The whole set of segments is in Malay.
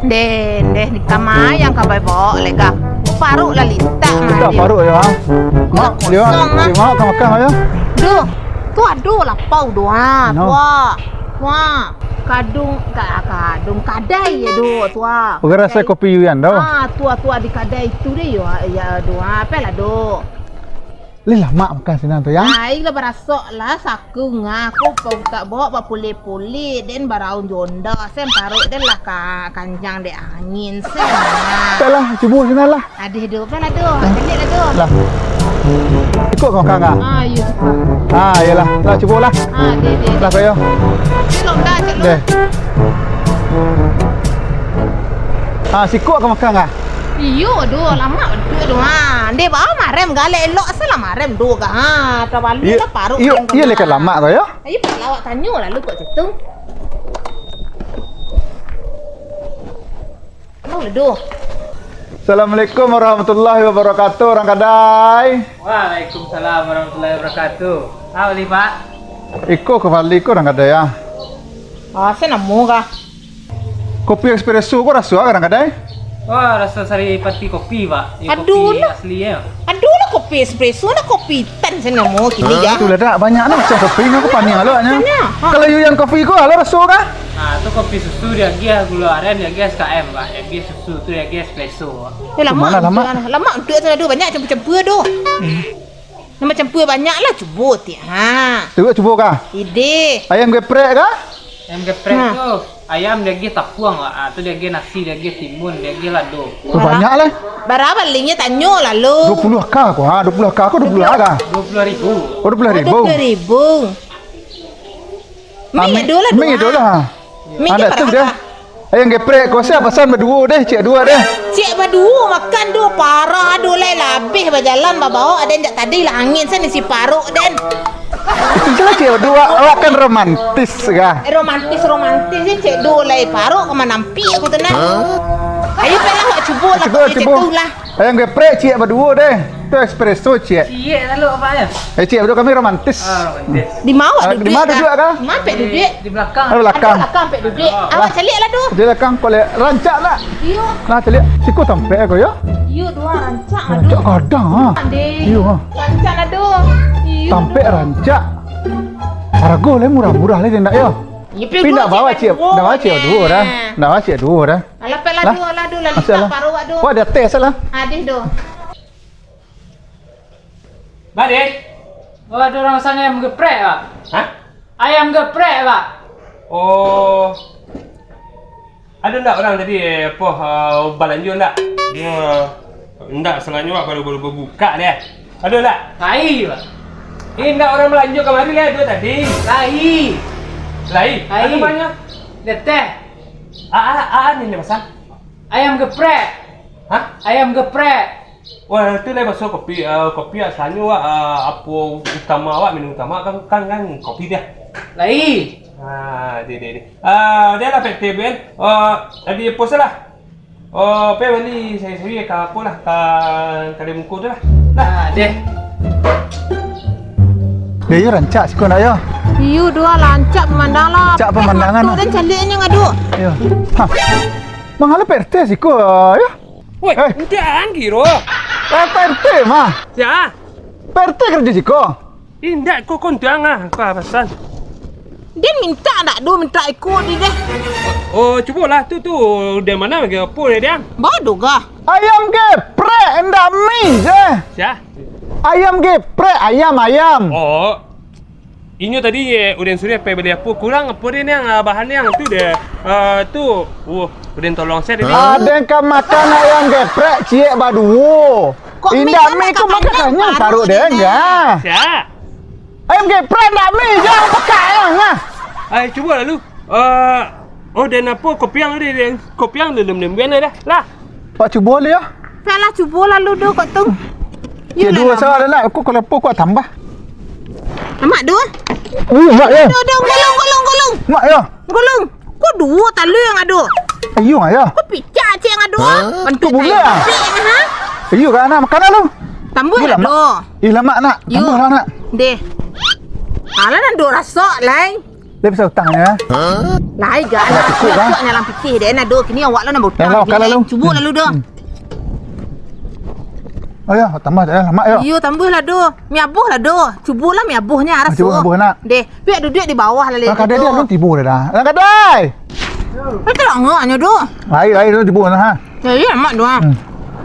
Deh di kamar yang kabai bawa lega. Paruk lah lintak mah. Tak paruk ya. Mak, dia mak kan makan ayo. Duh, tu aduh lapau doa, No. tua. Kadung kadai ya doa tua. Bukan rasa kopi yuan dah. Tua di kadai itu deh ya doa apa lah doa. Lilah mak makan sini tu ya. Ai lah barasok lah saku ngaku kau tak bawa ba pulih den baraun jonda sen paruk den lah kanjang de angin sen. Taklah, cuba sini lah. Adih do apa lah do? Kelik lah do. Lah. Ikut kau makan ah. Ya suka. Yalah. Lah cuba lah. Deh. Lah kau yo. Belum dah cik lu. Deh. Sikut kau makan ah. Iyo do lama betul do Dia bawa marem gale elok salah marem do ka. Terbalu lah paruk. Iya lekat lama tu ya. Ayo pak lawak tanyo lah lu kok situ. Mau lah do. Assalamualaikum warahmatullahi wabarakatuh orang kadai. Waalaikumsalam warahmatullahi wabarakatuh. Apa ni Pak? Iko kembali ko orang kadai ya. Saya namu ka. Kopi espresso ko rasa orang kadai. Wah, rasa sari pati kopi Pak. Ini Aduh kopi lah. asli ya. Aduh lah kopi espresso na kopi tan saya namu kini ya. Tu lah dak banyak nak macam kopi ni aku pandang aloknya. Kalau you yang kopi ko alo rasa ka? Itu kopi susu dia gia gula aren dia gia SKM Pak. Dia gia susu tu dia gia espresso. Lama untuk sana do banyak campur-campur do. Nama campur banyak lah cuba ti. Tu cuba ka? Ide. Ayam geprek ka? Ayam geprek tu ayam dia gia tapuang Pak. Tu dia gia nasi, dia gia timun, dia gia lado. Tu banyak lah. Berapa linknya tanyo lah lu. 20 ka ko ha, 20 ka ko 20 ka. 20.000. Oh 20.000. 20.000. Mi do lah. Mi do lah. Mi Ada tu dah. Ayam geprek ko saya pesan berdua deh, cik dua deh. Cik berdua makan do parah do lai labih berjalan bawa ada jak tadi lah angin sana si paruk dan Itu jelas cik berdua awak kan romantis ka. romantis ni cik do lai paruk ke nampi aku tenang. Ayo pelah awak cuba lah cik tu lah. Ayam geprek cik berdua deh. Tu espresso cik. Cie lalu apa ya? Cik berdua kami romantis. Romantis. Di mana duduk? Di mana duduk kah? Di mana pek duduk? Di belakang. Ada belakang. Belakang pek duduk. Awak calik lah tu. Dia belakang boleh rancak lah. Iyo. Nah calik. Siku tampak aku ya. Iyo dua rancak lah Rancak tu. kadang ha. Iyo ha. Rancak lah tu. Iyo. Tampak rancak. Harga le murah-murah le nak ya. Tapi nak bawa cik, nak bawa cik dua dah. Nak bawa cik dua dah. Alah pek lah Lah. tu, lah tu lah Masalah. lipat paruh wak tu. Wah ada tes lah. Adih tu. Badik. Oh, ada orang pesan ayam geprek Pak. Hah? Ayam geprek Pak. Oh. Ada tak orang tadi apa balanjun tak? Dia enggak selanya baru berbuka dia. Ada tak? Lai Pak. Enggak orang belanja kemari lah dia tadi. Lai. Lain. Ada banyak. Dia teh. Ni dia pesan. Ayam geprek. Hah? Ayam geprek. Wah, itu lah masuk kopi kopi asalnya apa utama awak minum utama kan kopi dia. Lai. Dia. Dia lah PT Ben. Tadi post lah. Pe beli saya ke apa lah kali muka tu lah. Deh. Dia ya rancak siku nak ya. Iyo dua lancak pemandang lah. Lancak pemandangan Pek lah. dan caliknya ngadu. Ya. Ha. Mangala PRT siku ya. Woi, Eh. enggak kiro. PRT mah. Ya. PRT kerja siku. Indak kau kondang apa pesan? Dia minta tak do minta ikut dia deh. Oh, cubalah tu dari mana ke apa dia? Bodoh kah? Ayam geprek endak mie je. Ya. Ayam geprek, ayam. Oh. Ini tadi Udin Surya pergi beli apa kurang apa dia yang bahan yang tu dia tu Udin tolong saya tadi. Ada yang kau makan ayam geprek cik baduo. Kok Indak mie mie kau kau makan makan tanya baru taruh dia dia. enggak. Ya. Ayam geprek endak mie jangan pakai ah. Cuba lalu. Dan apa kopiang dia kopiang lem dah. Lah. Pak cuba boleh ya. Pelah cuba lalu do kat tu. Cik dua salah nak aku kalau apa kau tambah. Mak dua. Mak ya. Do golong. Mak ya. Golong. Kau dua talu yang adu. Ayo ya. Kau picak cik yang adu. Kau boleh ah. Ha? Ayo kan anak makan lu. Tambah Gila, lah do. Ih lama nak. Yo. Tambah lah nak. Deh. Alah nak do rasok lai. Dia bisa hutangnya. Lai gak nak cukup kan? Cukup dalam pitih dia nak do kini awak lah nak butang. Dah, kalau lalu. Cuba lalu do. Oh ya, tambah dah lama yo. Yo tambah lah do. Mi abuh lah do. Cubalah mi abuhnya rasa. Cuba abuh nak. Deh, biar duduk di bawah lah Lah kadai dia belum tibu dah. Lah kadai. Itu lah nganya do. Lai tu tibu nah ha. Ya mak do.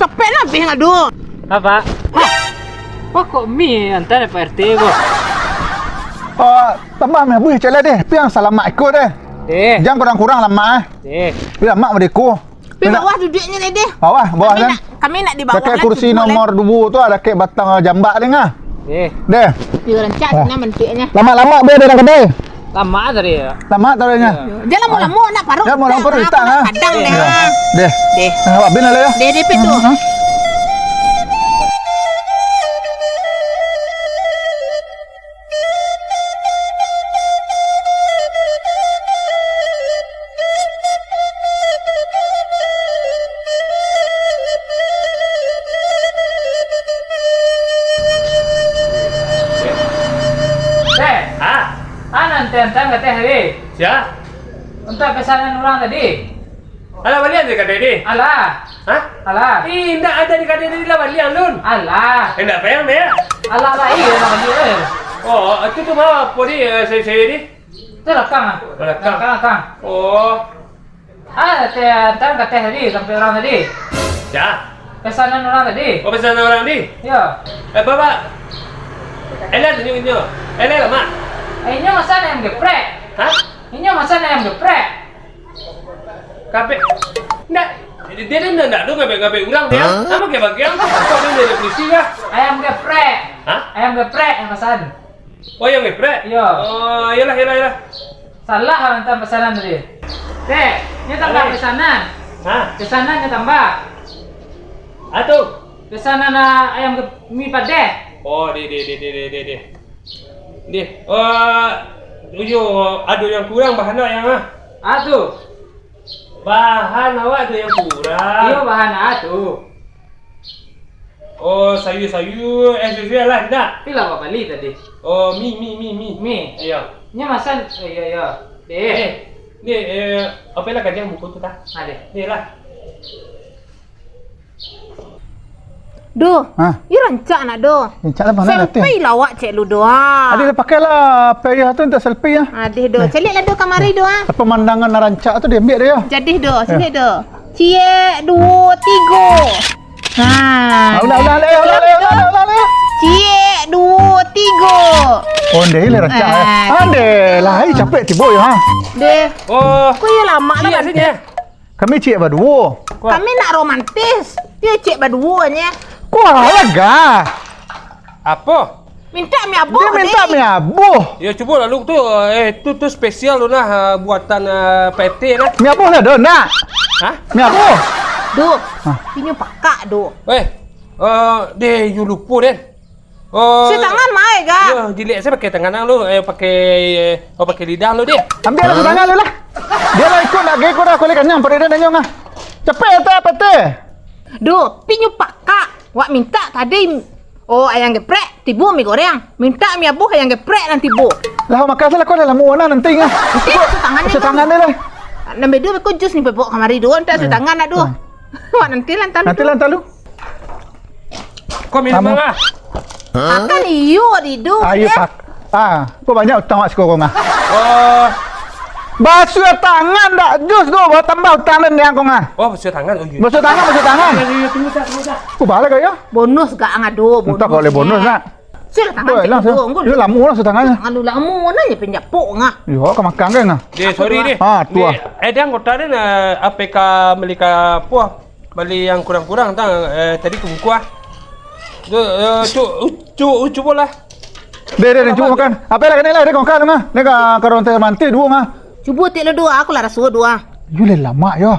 Capek lah habis nak do. Apa? Wah kok mi antar Pak RT kok. Oh, tambah mi abuh cakap deh. Piang salam mak ikut deh. Jangan kurang-kurang lah mak. Bila mak mereka. Di bawah duduknya ni deh. Bawah kan. Kami nak di bawah Pakai lah. kursi nomor 2 tu ada kek batang jambak dia ngah. Deh. Dia rancak sana bentuknya. Lama-lama biar dia kedai. Lama tadi ya. Lama tadinya. Jangan lama-lama nak parut. Ya mau lampor kita ah. Kadang deh. Deh. Deh. Awak bin lah ya. Deh tu. Nanti kata hari. Ya. Untuk pesanan orang tadi. Alah balian je kadai ni. Alah. Hah? Alah. Ndak ada di kadai ni lah balian lun. Alah. Ndak payah me. Alah lah iya lah dia. Oh, itu tu mah podi saya ni. Itu lakang. Lakang. Oh. Nanti kata hari sampai orang tadi. Ya. Pesanan orang tadi. Oh, pesan orang ni. Ya. Bapak. Elah tunjuk-tunjuk. Elah lah mak. Ini masa yang geprek. Hah? Ini masa yang geprek. Kape. Ndak. Dia ndak ngabe urang dia. Apa ke bagian? Kok dia dari polisi kah? Ayam geprek. Hah? Ayam geprek yang pesan. Oh, yang geprek? Iya. Oh, iyalah. Salah hantar pesanan tadi. Teh, ini tambah pesanan. Hah? Pesanannya tambah. Atuh. Pesanan ayam mie padeh. Oh, di. Aduh yang kurang bahan awak yang Atuh. bahan awak tu yang kurang. Iya bahan atuh. Oh, sayur SSL lah tidak. Pila apa beli tadi? Oh, mi. Mie. Iya. Ini masan. Iya. Ni apa lah kadang buku tu tak? Ada. Ni lah. Do. Ha. You rancak nak do. Rancak lah mana nanti. Selfie lah awak cek lu do. Ada pakailah payah tu untuk selfie ah. Adih do. Celik lah do kamari do ah. Pemandangan nak rancak tu dia ambil dia. Jadi do, sini do. Cie 2 3. Ha. Ulah. Cie 2 3. Oh, dia le rancak eh. Ade, lah capek tibo ya ha. Deh. Oh, Kau ya lama lah sini. Kami cik berdua. Kami nak romantis. Dia cek berduanya. Kau alaga. Apa? Minta mi abu. Dia minta mi abuh. Ya cuba lalu tu tu spesial tu lah buatan PT lah. Mi abuh lah dah nak. Hah? Mi abuh. Do. Pinyu pakak do. Deh you lupa deh. Oh. Si tangan mai ga. Ya, dilihat saya pakai tangan lu, pakai lidah lu deh. Ambil lah tangan lu lah. Dia lah ikut nak geko dah kulit kanyang pada dia nyong ah. Cepet tak PT. Do, pinyu pakak. Wak minta tadi ayam geprek, tibu mi goreng. Minta mi abu ayam geprek nanti bu. Lah makan salah kau dalam warna nanti ngah. Tangannya. Tangan dia lah. Nambe do ko jus ni bebok kamari do anta tangan nak do. Wak nanti lantalu. Nanti lantalu. Kau minum apa? Akan iyo di do. Ayo pak. Kau banyak utang mak sekolah ngah. Oh. Basuh tangan dak jus do buat tambah utang dan yang kau ngah. Oh, basuh tangan. Oh, iya. Basuh tangan. Ya, tunggu tak. Kau balik kaya? Bonus gak ngado bonus. Entah kau boleh bonus nak. Sila tangan. Langsung. Dia lamu lah tangannya. Alu lamu nanya penjapuk ngah. Yo, kau makan kan ngah. Sorry deh. Tu ah. Yang kota ni APK beli ka apa? Beli yang kurang-kurang tadi ke buku ah. Cuba lah. Dia cuba makan. Apa lagi ni lah dia kau makan ngah. Dia ka karonte manti dua ngah. Cuba tik dua, aku lah rasuah dua. You le lama yo.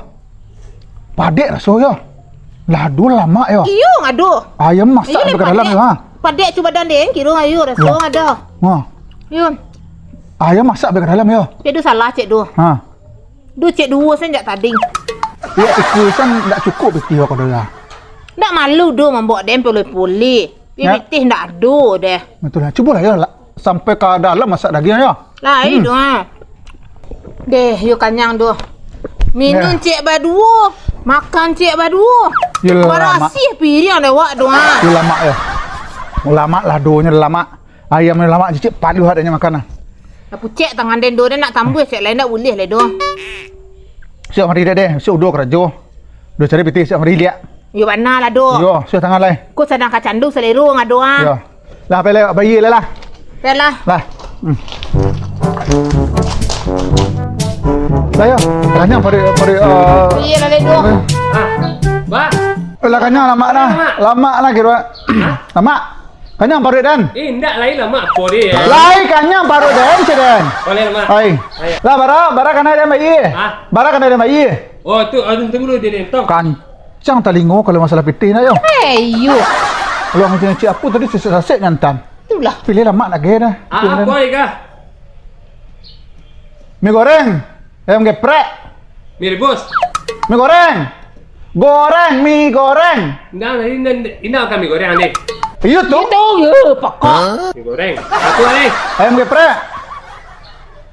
Padek rasa yo. Ladu lama yo. Iyo ngado. Ayam masak dekat dalam yo ha. Padek cuba dandeng kira ayo rasuah ngado. Ha. Yun. Ayam masak dekat dalam yo. Cek salah cek dua. Ha. Du cek dua senjak tadi. Ya ikusan tak cukup beti kau dah. Ndak malu do membawa dem pulih-pulih. Pitih ndak ado deh. Betul lah. Cubalah ya sampai ke dalam masak daging yo. Lah itu ha. Deh, yuk kanyang doh. Minum cek baduo, makan cek baduo. Yelah, Berasih piring lewat doa. Dia lama ya. Lama lah doanya lama. Ayamnya lama cicip palu adanya makanan. Aku cek tangan den do nak tambah cek lain nak boleh le do. Siap mari deh, siap udah kerja. Udah cari piti siap mari lihat. Yo bana lah do. Yo, siap tangan lai. Ku sedang kacandu selero ngadoa. Yo. Lah pele bayi lah. Pelah. Lah. Saya kanyang pada Iya lah le do. Ba. lah kanyang lama lah. Lama lah kira. Lama. Kanyang paru dan. Ndak lain lama apa dia. Lai kanyang paru dan ceden. Boleh lama. Ai. Lah bara kana ada bayi. Bara kana ada bayi. Oh tu tunggu dulu dia ni. Tahu. Kancang talingo kalau masalah piti na yo. Hey yo. Lu ngajin cik apa tadi sesek ngantan. Itulah. Pilih lama nak gena. Apa ni kah? Mie goreng. Ayam geprek. Mie rebus. Mie goreng. Goreng mie goreng. Ndak ini akan mie goreng ni. Iya tu. Itu yo pokok. Mie goreng. Apa ni? Ayam geprek.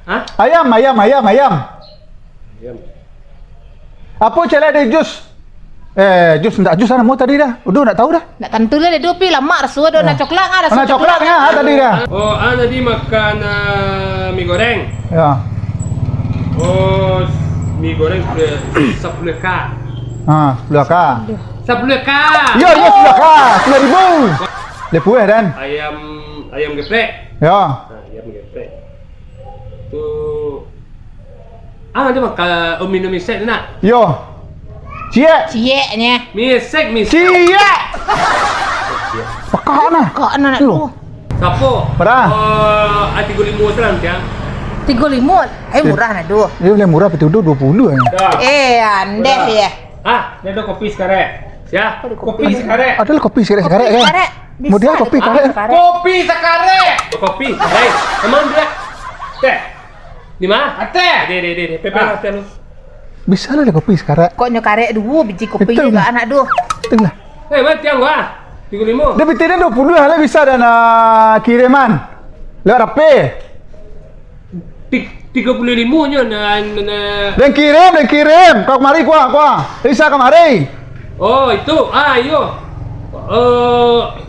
Hah? Ayam. Ayam. Apa cela ada jus? Jus ndak jus ana mau tadi dah. Udah nak tahu dah. Nak tentu lah do pi lama rasu do nak coklat ngah rasu. Ana coklat ngah tadi dah. Oh, tadi makan mie goreng. Ya. Oh, mie goreng 10 k. Belakang. 10 k. Ya, 10,000. Lepu dan. Ayam geprek. Ya. Ayam geprek. Tu dia makan minum mie sek nak. Yo. Cie. Cieknya. Mie sek. Cie. Pakak nah. Kok nak do. Sapo? Berapa? Oh, 35 sekarang tiang. 35. Murah nak do. Dia boleh murah betul 20 ya. Dah. Andeh ya. Dia ada kopi sekarang. Ya, kopi sekarang. Adalah kopi sekarang kan. Model kopi sekarang. Kopi sekarang. Kopi. Baik. Teman dia. Teh. Di mana? Teh. De. Pepe teh lu. Bisa lah kopi sekarang. Kok nyokarek dua biji kopi Betul juga lah. anak do. Tengah. Mana tiang gua? 35. Dia betina 20 lah bisa dan kiriman. Lewat apa? 35 nya Dan kirim. Kau kemari kuah. Bisa kemari. Oh, itu. Iyo.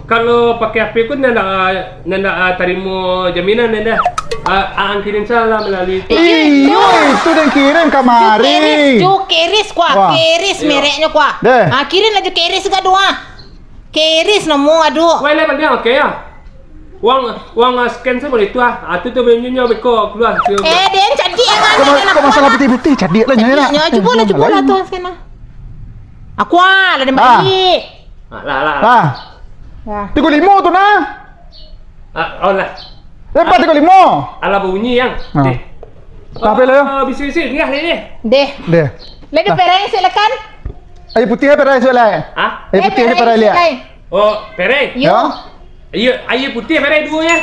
Kalau pakai HP pun nanda terima jaminan nanda. Kirim salah melalui itu. Iyo, itu dan kirim kemari. Keris kuah. Wah. Keris mereknya kuah. Deh. Kirim aja keris juga doa. Keris nemu adu. Wah, lepas dia okey ya. Wang scan semua itu tu tu menunya beko keluar. Den jadi yang Kau masalah peti-peti cadik lah nyala. Ya, coba lah tu sekarang. Aku lah ada bayi. Lah. Ya. 35 tu nah. Oh lah. Lepas 35. Ala bunyi yang. Apa lah yo? Bisi-bisi ni ni. Deh. Deh. Lepas pereng silakan. Ayo putih apa soalnya? Ayo putih apa lihat? Oh, pereng. Yo. Ayo putih pereng dua ya.